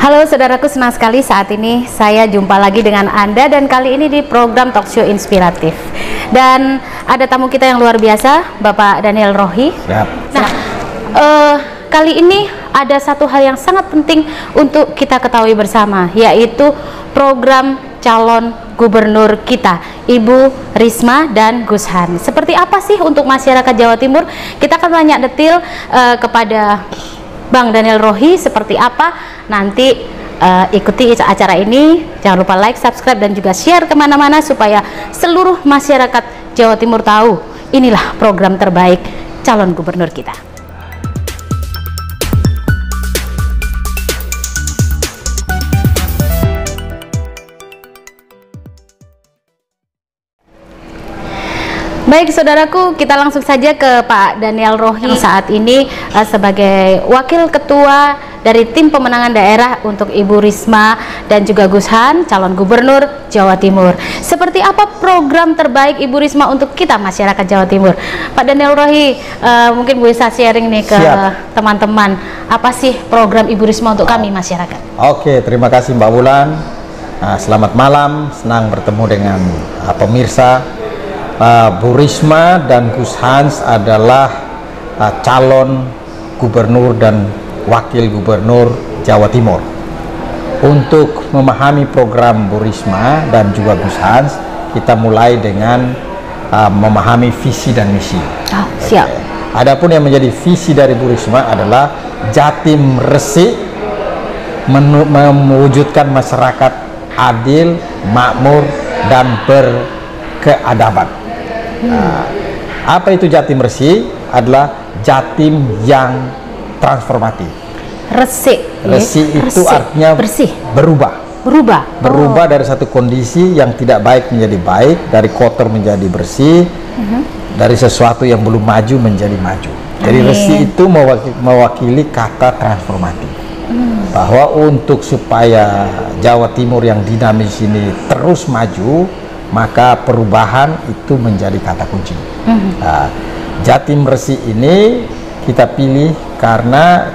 Halo saudaraku, senang sekali saat ini saya jumpa lagi dengan Anda dan kali ini di program Talkshow Inspiratif. Dan ada tamu kita yang luar biasa, Bapak Daniel Rohi. Siap. Nah, kali ini ada satu hal yang sangat penting untuk kita ketahui bersama, yaitu program calon gubernur kita, Ibu Risma dan Gus Han. Seperti apa sih untuk masyarakat Jawa Timur? Kita akan tanya detail kepada Bang Daniel Rohi seperti apa. Nanti ikuti acara ini, jangan lupa like, subscribe, dan juga share kemana-mana supaya seluruh masyarakat Jawa Timur tahu inilah program terbaik calon gubernur kita. Baik saudaraku, kita langsung saja ke Pak Daniel Rohi saat ini sebagai Wakil Ketua dari tim pemenangan daerah untuk Ibu Risma dan juga Gus Han, calon gubernur Jawa Timur. Seperti apa program terbaik Ibu Risma untuk kita masyarakat Jawa Timur? Pak Daniel Rohi, mungkin bisa sharing nih ke teman-teman, apa sih program Ibu Risma untuk kami masyarakat? Oke, terima kasih Mbak Wulan. Selamat malam, senang bertemu dengan pemirsa. Bu Risma dan Gus Hans adalah calon gubernur dan wakil gubernur Jawa Timur. Untuk memahami program Bu Risma dan juga Gus Hans, kita mulai dengan memahami visi dan misi. Siap. Adapun yang menjadi visi dari Bu Risma adalah Jatim Resik, mewujudkan masyarakat adil, makmur, dan berkeadaban. Apa itu Jatim Resik? Adalah Jatim yang transformatif. Resik. Resik itu artinya bersih. Berubah dari satu kondisi yang tidak baik menjadi baik, dari kotor menjadi bersih, dari sesuatu yang belum maju menjadi maju. Jadi resik itu mewakili kata transformatif. Bahwa untuk supaya Jawa Timur yang dinamis ini terus maju, maka perubahan itu menjadi kata kunci. Jatim Resik ini kita pilih karena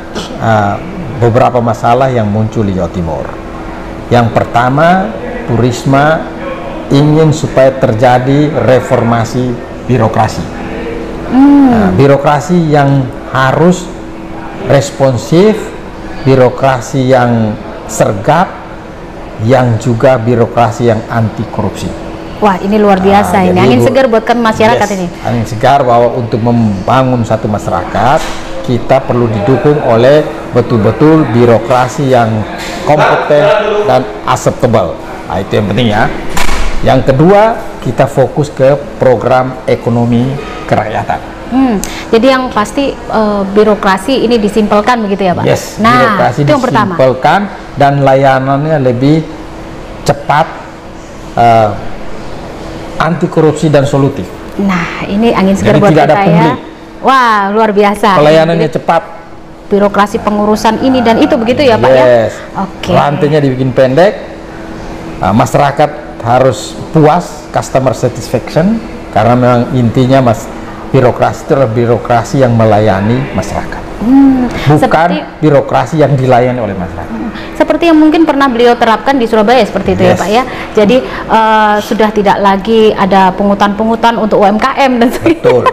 beberapa masalah yang muncul di Jawa Timur. Yang pertama, Bu Risma ingin supaya terjadi reformasi birokrasi. Birokrasi yang harus responsif, birokrasi yang sergap, yang juga birokrasi yang anti korupsi. Wah, ini luar biasa, ini angin segar buat kan masyarakat ini. Angin segar bahwa untuk membangun satu masyarakat kita perlu didukung oleh betul-betul birokrasi yang kompeten dan acceptable. Nah, itu yang penting ya. Yang kedua, kita fokus ke program ekonomi kerakyatan. Jadi yang pasti birokrasi ini disimpelkan begitu ya Pak? Yes, nah, birokrasi itu yang pertama. disimpelkan dan layanannya lebih cepat, anti korupsi dan solutif. Nah, ini angin segar buat tidak kita ada ya. pungli. Wah, luar biasa. Pelayanannya cepat. Birokrasi pengurusan ini dan itu begitu ya Pak ya? Oke. Rantainya dibikin pendek. Masyarakat harus puas, customer satisfaction, karena memang intinya birokrasi itu adalah birokrasi yang melayani masyarakat. Bukan birokrasi yang dilayani oleh masyarakat. Seperti yang mungkin pernah beliau terapkan di Surabaya seperti itu ya Pak ya. Jadi sudah tidak lagi ada pungutan-pungutan untuk UMKM dan sebagainya.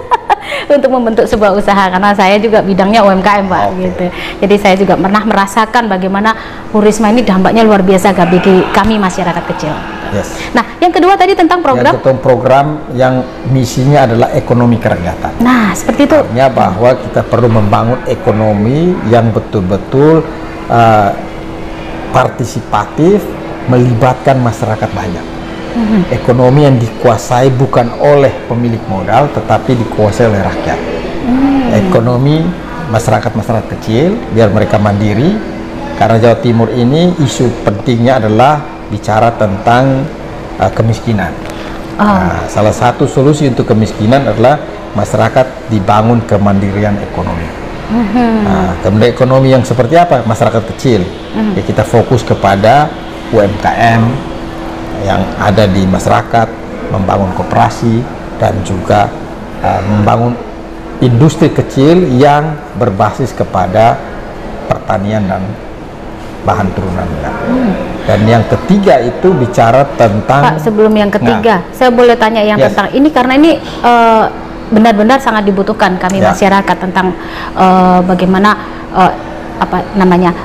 Untuk membentuk sebuah usaha, karena saya juga bidangnya UMKM Pak gitu. Jadi saya juga pernah merasakan bagaimana Bu Risma ini dampaknya luar biasa bagi kami masyarakat kecil. Nah, yang kedua tadi tentang program. Yang program yang misinya adalah ekonomi kerakyatan. Nah, seperti itu. Artinya bahwa kita perlu membangun ekonomi yang betul-betul partisipatif, melibatkan masyarakat banyak. Ekonomi yang dikuasai bukan oleh pemilik modal, tetapi dikuasai oleh rakyat. Ekonomi masyarakat kecil, biar mereka mandiri. Karena Jawa Timur ini isu pentingnya adalah bicara tentang kemiskinan. Salah satu solusi untuk kemiskinan adalah masyarakat dibangun kemandirian ekonomi. Kemudian ekonomi yang seperti apa? Masyarakat kecil. Ya, kita fokus kepada UMKM yang ada di masyarakat, membangun koperasi dan juga membangun industri kecil yang berbasis kepada pertanian dan bahan turunannya. Dan yang ketiga itu bicara tentang Pak, sebelum yang ketiga, saya boleh tanya yang tentang ini karena ini benar-benar sangat dibutuhkan kami masyarakat tentang bagaimana apa namanya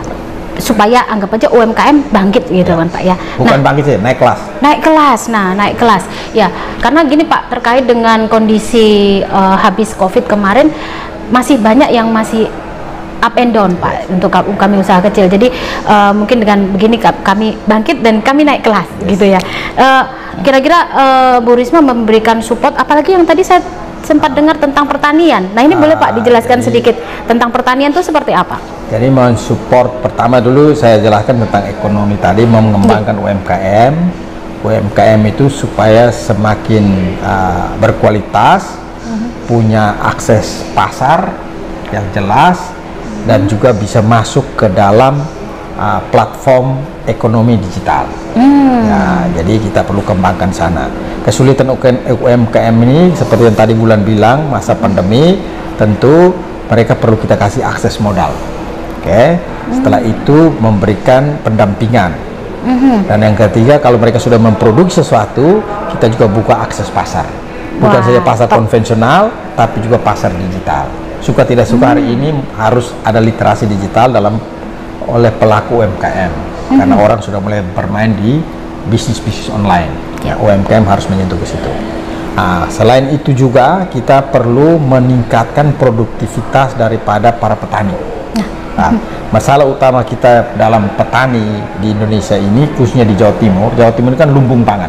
supaya anggap aja UMKM bangkit gitu kan Pak ya. Bukan bangkit sih, naik kelas. Naik kelas, naik kelas. Ya, karena gini Pak, terkait dengan kondisi habis COVID kemarin masih banyak yang masih up and down Pak untuk kami usaha kecil. Jadi mungkin dengan begini kami bangkit dan kami naik kelas gitu ya. Kira-kira Bu Risma memberikan support, apalagi yang tadi saya sempat dengar tentang pertanian. Nah ini boleh Pak dijelaskan sedikit tentang pertanian itu seperti apa? Jadi mensupport, pertama dulu saya jelaskan tentang ekonomi tadi, mengembangkan UMKM. UMKM itu supaya semakin berkualitas, punya akses pasar yang jelas, dan juga bisa masuk ke dalam platform ekonomi digital. Ya, jadi kita perlu kembangkan sana. Kesulitan UMKM ini seperti yang tadi Bulan bilang, masa pandemi tentu mereka perlu kita kasih akses modal. Setelah itu memberikan pendampingan. Dan yang ketiga, kalau mereka sudah memproduksi sesuatu, kita juga buka akses pasar. Bukan saja pasar konvensional, tapi juga pasar digital. Suka tidak suka hari ini harus ada literasi digital oleh pelaku UMKM. Karena orang sudah mulai bermain di bisnis online. UMKM harus menyentuh ke situ. Selain itu juga kita perlu meningkatkan produktivitas daripada para petani. Masalah utama kita dalam petani di Indonesia ini, khususnya di Jawa Timur ini kan lumbung pangan.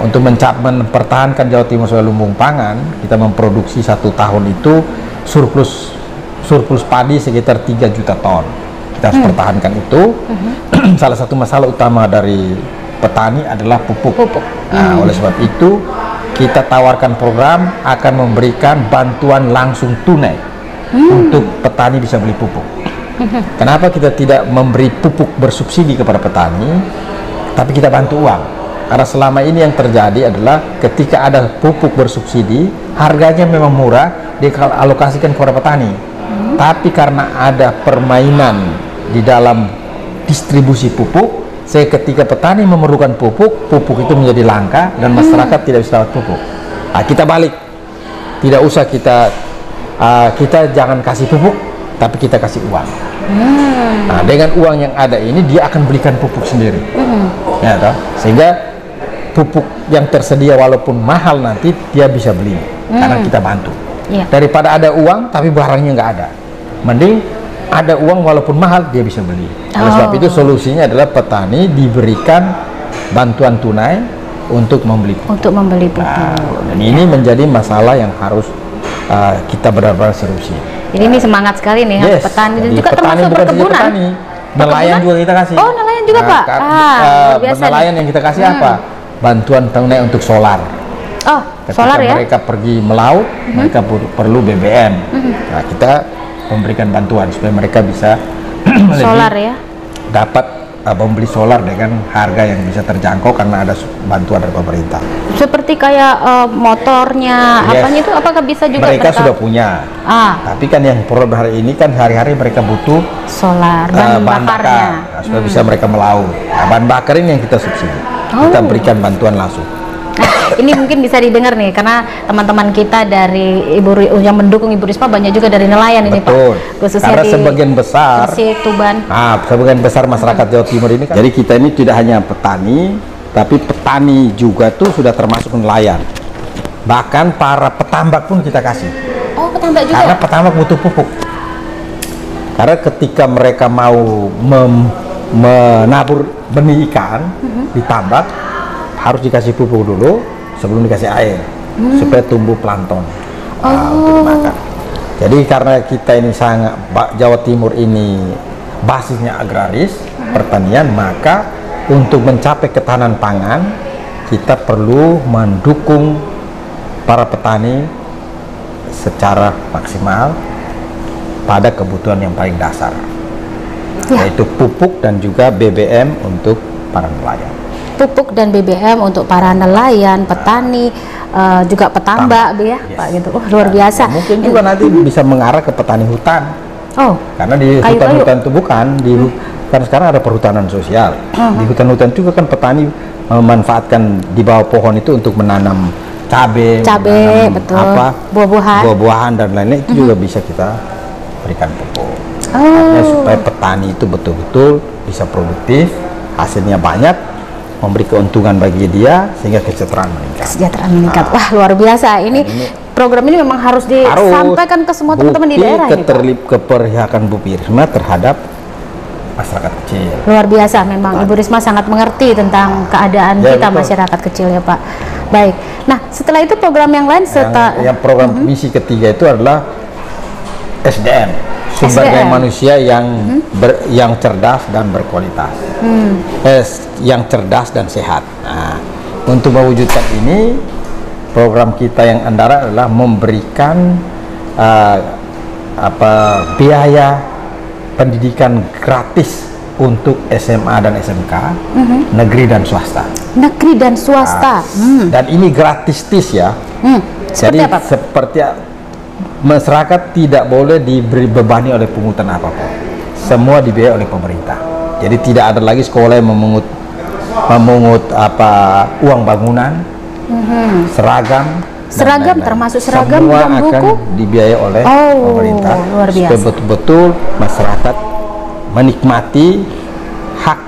Untuk mempertahankan Jawa Timur sebagai lumbung pangan, kita memproduksi 1 tahun itu surplus padi sekitar 3 juta ton. Kita harus pertahankan itu. Salah satu masalah utama dari petani adalah pupuk. Oleh sebab itu kita tawarkan program akan memberikan bantuan langsung tunai untuk petani bisa beli pupuk. Kenapa kita tidak memberi pupuk bersubsidi kepada petani, tapi kita bantu uang? Karena selama ini yang terjadi adalah ketika ada pupuk bersubsidi, harganya memang murah, dialokasikan kepada petani. Tapi karena ada permainan di dalam distribusi pupuk, ketika petani memerlukan pupuk itu menjadi langka dan masyarakat tidak bisa dapat pupuk. Kita balik, tidak usah kita jangan kasih pupuk, tapi kita kasih uang. Dengan uang yang ada ini dia akan belikan pupuk sendiri. Ya, toh? Sehingga pupuk yang tersedia walaupun mahal nanti dia bisa beli karena kita bantu. Daripada ada uang tapi barangnya nggak ada, mending ada uang walaupun mahal dia bisa beli. Oleh sebab itu solusinya adalah petani diberikan bantuan tunai untuk membeli pupuk. Dan ini menjadi masalah yang harus kita benar-benar seriusi. Jadi ini semangat sekali nih petani dan juga termasuk perkebunan. Nelayan juga kita kasih. Oh, nelayan juga Pak. Nelayan yang kita kasih apa? Bantuan tunai untuk solar. Solar ya. Mereka pergi melaut, mereka perlu BBM. Kita memberikan bantuan supaya mereka bisa solar ya. Dapat membeli solar dengan harga yang bisa terjangkau karena ada bantuan dari pemerintah. Seperti kayak motornya, apanya itu apakah bisa juga mereka sudah punya. Tapi kan yang problem hari ini kan hari-hari mereka butuh solar dan bahan bakar supaya bisa mereka melaut. Bahan bakar ini yang kita subsidi. Kita berikan bantuan langsung. Ini mungkin bisa didengar nih karena teman-teman kita dari yang mendukung Ibu Risma banyak juga dari nelayan. Ini Pak, khususnya karena sebagian besar Gresik, Tuban. Sebagian besar masyarakat Jawa Timur ini kan. Jadi kita ini tidak hanya petani, tapi petani juga tuh sudah termasuk nelayan. Bahkan para petambak pun kita kasih. Petambak juga. Karena petambak butuh pupuk. Karena ketika mereka mau menabur benih ikan di tambak, harus dikasih pupuk dulu sebelum dikasih air supaya tumbuh plankton untuk dimakan. Jadi karena kita ini Jawa Timur ini basisnya agraris, pertanian, maka untuk mencapai ketahanan pangan kita perlu mendukung para petani secara maksimal pada kebutuhan yang paling dasar, yaitu pupuk dan juga BBM untuk para nelayan. Pupuk dan BBM untuk para nelayan, petani, juga petambak, Pak gitu. Luar biasa. Mungkin juga nanti bisa mengarah ke petani hutan. Karena di hutan-hutan itu bukan Karena sekarang ada perhutanan sosial. Di hutan-hutan juga kan petani memanfaatkan di bawah pohon itu untuk menanam cabai, betul. buah-buahan dan lain-lain, itu juga bisa kita berikan pupuk. Artinya supaya petani itu betul-betul bisa produktif, hasilnya banyak, memberi keuntungan bagi dia sehingga kesejahteraan meningkat. Wah, luar biasa. Ini program ini memang harus disampaikan ke semua teman-teman di daerah. Keperpihakan Bu Risma terhadap masyarakat kecil. Luar biasa memang. Ibu Risma sangat mengerti tentang keadaan kita masyarakat kecil ya Pak. Baik. Nah, setelah itu program yang lain yang program misi ketiga itu adalah SDM, sumber daya manusia yang cerdas dan berkualitas. Yang cerdas dan sehat. Nah, untuk mewujudkan ini, program kita yang andara adalah memberikan biaya pendidikan gratis untuk SMA dan SMK, negeri dan swasta. Negeri dan swasta. Dan ini gratis ya. Jadi seperti masyarakat tidak boleh diberi bebani oleh pungutan apapun. Semua dibiayai oleh pemerintah. Jadi tidak ada lagi sekolah yang memungut uang bangunan, seragam termasuk seragam semua dan buku akan dibiayai oleh pemerintah. Luar biasa. Supaya betul-betul masyarakat menikmati hak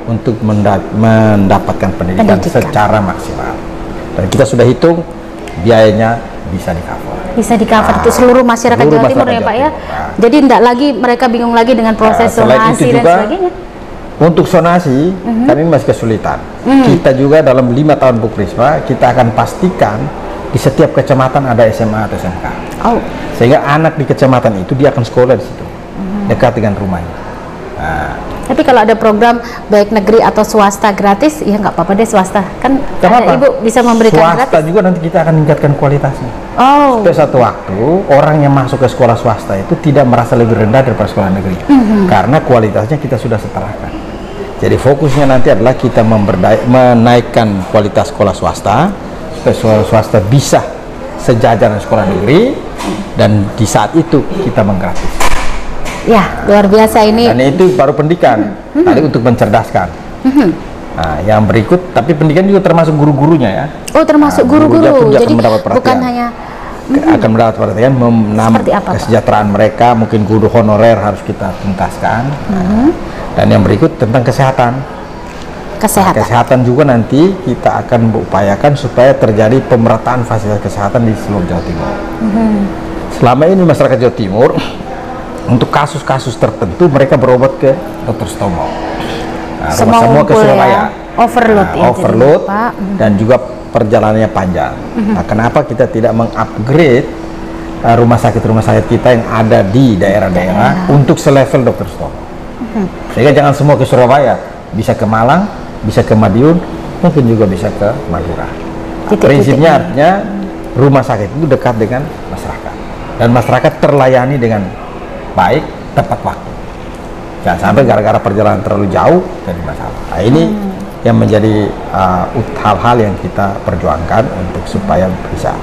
untuk mendapatkan pendidikan secara maksimal. Dan kita sudah hitung biayanya bisa di-cover. Itu seluruh masyarakat Jawa Timur ya Pak ya. Jadi tidak lagi mereka bingung lagi dengan proses zonasi dan sebagainya. Untuk zonasi, kami masih kesulitan. Kita juga dalam 5 tahun Bu Risma, kita akan pastikan di setiap kecamatan ada SMA atau SMK. Sehingga anak di kecamatan itu dia akan sekolah di situ, dekat dengan rumahnya. Tapi kalau ada program baik negeri atau swasta gratis, ya nggak apa-apa deh swasta. Kan Ibu bisa memberikan swasta gratis. juga nanti kita akan meningkatkan kualitasnya. Supaya satu waktu orang yang masuk ke sekolah swasta itu tidak merasa lebih rendah daripada sekolah negeri. Karena kualitasnya kita sudah setarakan. Jadi fokusnya nanti adalah kita menaikkan kualitas sekolah swasta, supaya sekolah swasta bisa sejajar dengan sekolah negeri, dan di saat itu kita menggratis. Ya, luar biasa ini. Dan itu baru pendidikan, tadi untuk mencerdaskan. Nah, yang berikut, tapi pendidikan juga termasuk guru-gurunya ya. Termasuk guru-guru. Jadi bukan hanya akan mendapat perhatian, kesejahteraan mereka, mungkin guru honorer harus kita tuntaskan. Dan yang berikut tentang kesehatan. Kesehatan juga nanti kita akan upayakan supaya terjadi pemerataan fasilitas kesehatan di seluruh Jawa Timur. Selama ini masyarakat Jawa Timur untuk kasus-kasus tertentu mereka berobat ke Dr. Stomo. Semua ke Surabaya. Overload dan juga perjalanannya panjang. Nah, kenapa kita tidak mengupgrade rumah sakit kita yang ada di daerah-daerah untuk selevel Dr. Stomo? Sehingga jangan semua ke Surabaya, bisa ke Malang, bisa ke Madiun, mungkin juga bisa ke Madura. Prinsipnya artinya rumah sakit itu dekat dengan masyarakat dan masyarakat terlayani dengan baik, tepat waktu. Jangan sampai gara-gara perjalanan terlalu jauh jadi masalah. Nah, ini yang menjadi hal-hal yang kita perjuangkan untuk supaya bisa.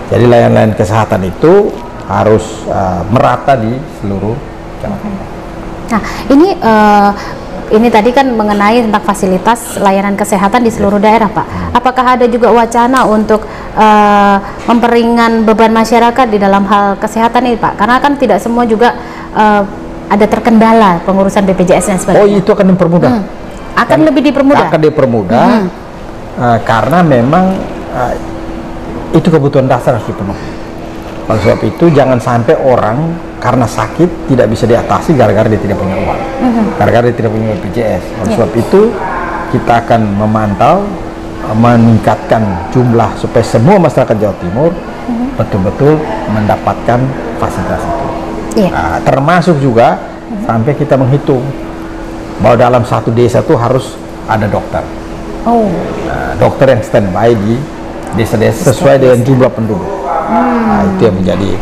Jadi layanan kesehatan itu harus merata di seluruh Jawa Timur. Nah, ini tadi kan mengenai tentang fasilitas layanan kesehatan di seluruh daerah, Pak. Apakah ada juga wacana untuk memperingan beban masyarakat di dalam hal kesehatan ini, Pak? Karena kan tidak semua juga ada terkendala pengurusan BPJS dan sebagainya. Itu akan dipermudah. Akan lebih dipermudah. Akan dipermudah karena memang itu kebutuhan dasar harus dipenuhi. Oleh sebab itu jangan sampai orang karena sakit tidak bisa diatasi gara-gara dia tidak punya uang, gara-gara dia tidak punya BPJS. Oleh sebab itu kita akan memantau, meningkatkan jumlah supaya semua masyarakat Jawa Timur betul-betul mendapatkan fasilitas itu. Termasuk juga sampai kita menghitung bahwa dalam satu desa itu harus ada dokter. Dokter yang standby di desa-desa sesuai dengan jumlah penduduk. Itu yang menjadi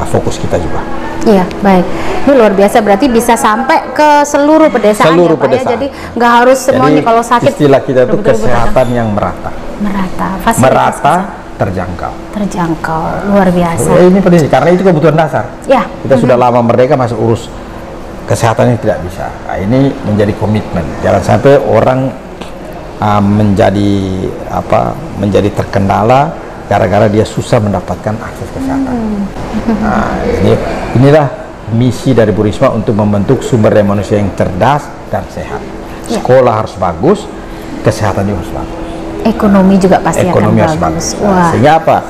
fokus kita juga. Iya, baik. Ini luar biasa, berarti bisa sampai ke seluruh pedesaan, ya, Pak, ya? Jadi nggak harus semuanya kalau sakit. Istilah kita itu kesehatan yang merata. Merata, terjangkau. Luar biasa. Ini penting karena itu kebutuhan dasar. Ya. Kita sudah lama merdeka masih urus kesehatan ini tidak bisa. Nah, ini menjadi komitmen. Jangan sampai orang menjadi terkendala gara-gara dia susah mendapatkan akses kesehatan. Nah, inilah misi dari Bu Risma untuk membentuk sumber daya manusia yang cerdas dan sehat. Sekolah harus bagus, kesehatan juga harus bagus. Ekonomi juga pasti Ekonomi akan harus bagus. bagus. Nah, sehingga apa?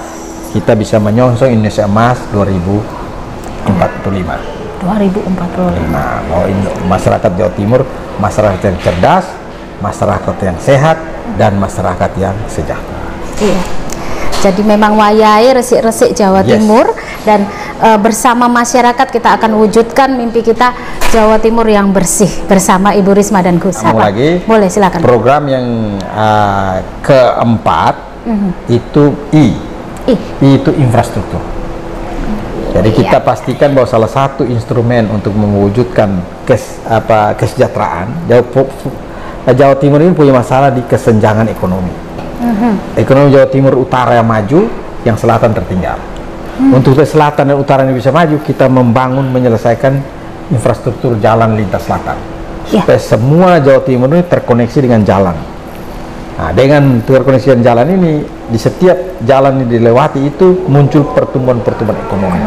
Kita bisa menyongsong Indonesia Emas 2045. 2045. Nah, masyarakat Jawa Timur masyarakat yang cerdas, masyarakat yang sehat, dan masyarakat yang sejahtera. Iya. Jadi memang wayai resik-resik Jawa Timur, dan bersama masyarakat kita akan wujudkan mimpi kita Jawa Timur yang bersih bersama Ibu Risma dan Gus. Lagi, boleh silakan. Program yang keempat itu I itu infrastruktur. Jadi kita pastikan bahwa salah satu instrumen untuk mewujudkan kesejahteraan Jawa Timur ini punya masalah di kesenjangan ekonomi. Ekonomi Jawa Timur utara yang maju, yang selatan tertinggal. Untuk selatan dan utara yang bisa maju, kita menyelesaikan infrastruktur jalan lintas selatan supaya semua Jawa Timur ini terkoneksi dengan jalan. Nah, dengan terkoneksi dengan jalan ini, di setiap jalan yang dilewati itu muncul pertumbuhan ekonomi.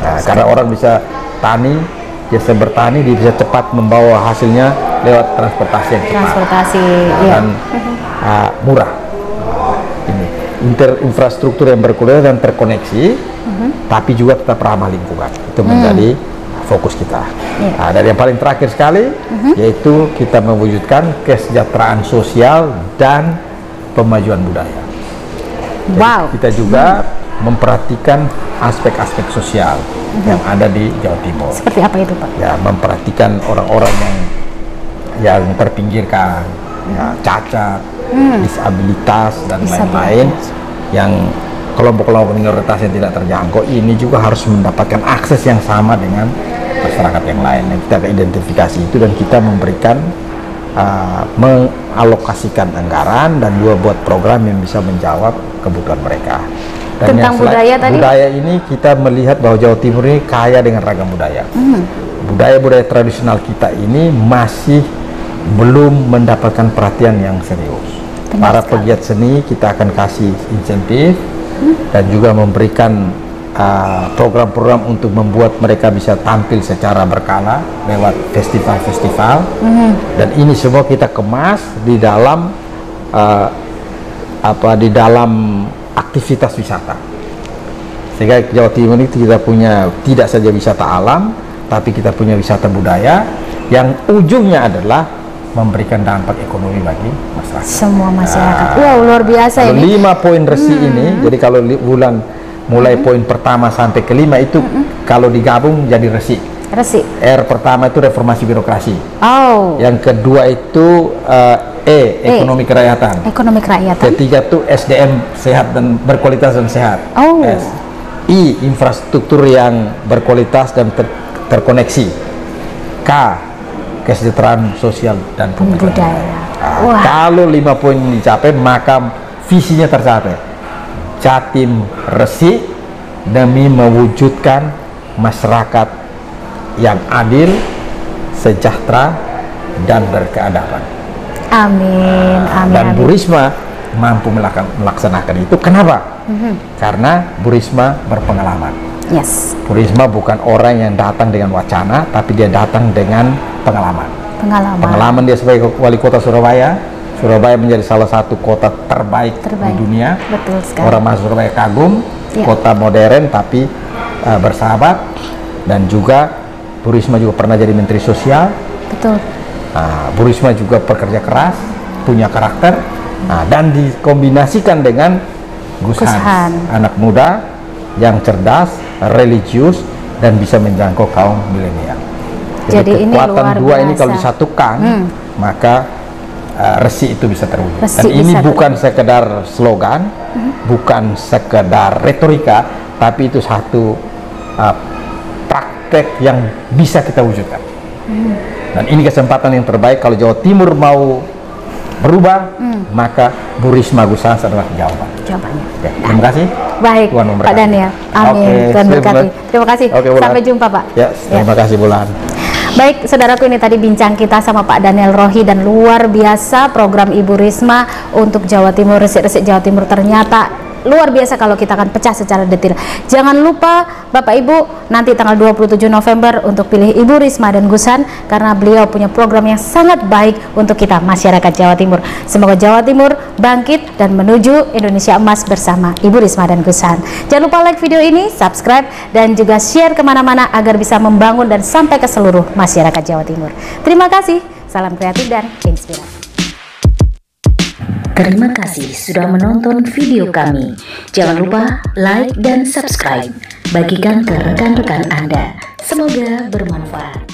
Nah, karena orang bisa tani, biasa bertani, dia bisa cepat membawa hasilnya lewat transportasi yang cepat dan murah. Ini infrastruktur yang berkualitas dan terkoneksi, tapi juga tetap ramah lingkungan. Itu menjadi fokus kita. Nah, dari yang paling terakhir sekali, yaitu kita mewujudkan kesejahteraan sosial dan pemajuan budaya. Jadi kita juga memperhatikan aspek-aspek sosial yang ada di Jawa Timur. Seperti apa itu, Pak? Ya, memperhatikan orang-orang yang terpinggirkan, ya, cacat, disabilitas dan lain-lain, yang kelompok-kelompok minoritas yang tidak terjangkau ini juga harus mendapatkan akses yang sama dengan masyarakat yang lain. Kita identifikasi itu dan kita memberikan mengalokasikan anggaran dan juga buat program yang bisa menjawab kebutuhan mereka. Dan tentang budaya tadi? Budaya ini kita melihat bahwa Jawa Timur ini kaya dengan ragam budaya. Budaya-budaya tradisional kita ini masih belum mendapatkan perhatian yang serius. Para pegiat seni kita akan kasih insentif dan juga memberikan program-program untuk membuat mereka bisa tampil secara berkala lewat festival-festival, dan ini semua kita kemas di dalam di dalam aktivitas wisata, sehingga Jawa Timur ini kita punya tidak saja wisata alam, tapi kita punya wisata budaya yang ujungnya adalah memberikan dampak ekonomi bagi masyarakat. Semua masyarakat. Wow, luar biasa ini. 5 poin resi ini, jadi kalau bulan mulai poin pertama sampai kelima itu kalau digabung jadi resi. R pertama itu reformasi birokrasi. Yang kedua itu ekonomi kerakyatan. Ekonomi kerakyatan. Ketiga itu SDM sehat dan berkualitas dan sehat. I infrastruktur yang berkualitas dan terkoneksi. K kesejahteraan sosial dan budaya. Kalau 5 poin ini dicapai, maka visinya tercapai. Jatim resik demi mewujudkan masyarakat yang adil, sejahtera, dan berkeadaban. Amin, amin. Dan Bu Risma mampu melaksanakan itu. Kenapa? Karena Bu Risma berpengalaman. Bu Risma bukan orang yang datang dengan wacana, tapi dia datang dengan pengalaman. Pengalaman dia sebagai wali kota Surabaya. Surabaya menjadi salah satu kota terbaik di dunia. Betul sekali. Orang masuk Surabaya kagum, kota modern tapi bersahabat. Dan juga Bu Risma juga pernah jadi Menteri Sosial. Betul. Bu Risma juga pekerja keras, punya karakter, dan dikombinasikan dengan Gus Hans, anak muda yang cerdas, religius, dan bisa menjangkau kaum milenial. Jadi kekuatan dua ini kalau disatukan, maka resi itu bisa terwujud. Dan ini bukan sekedar slogan, bukan sekedar retorika, tapi itu satu praktek yang bisa kita wujudkan. Dan ini kesempatan yang terbaik kalau Jawa Timur mau berubah, maka Bu Risma Gus Hans adalah jawabannya. Terima kasih. Baik, Pak Daniel. Amin. Tuhan berkati. Terima kasih. Sampai jumpa, Pak. Ya, terima kasih Bulan. Baik, saudaraku, ini tadi bincang kita sama Pak Daniel Rohi, dan luar biasa program Ibu Risma untuk Jawa Timur, Resik-Resik Jawa Timur ternyata luar biasa kalau kita akan pecah secara detail. Jangan lupa Bapak Ibu, nanti tanggal 27 November untuk pilih Ibu Risma dan Gusan, karena beliau punya program yang sangat baik untuk kita masyarakat Jawa Timur. Semoga Jawa Timur bangkit dan menuju Indonesia emas bersama Ibu Risma dan Gusan. Jangan lupa like video ini, subscribe, dan juga share kemana-mana agar bisa membangun dan sampai ke seluruh masyarakat Jawa Timur. Terima kasih, salam kreatif dan inspirasi. Terima kasih sudah menonton video kami. Jangan lupa like dan subscribe. Bagikan ke rekan-rekan Anda. Semoga bermanfaat.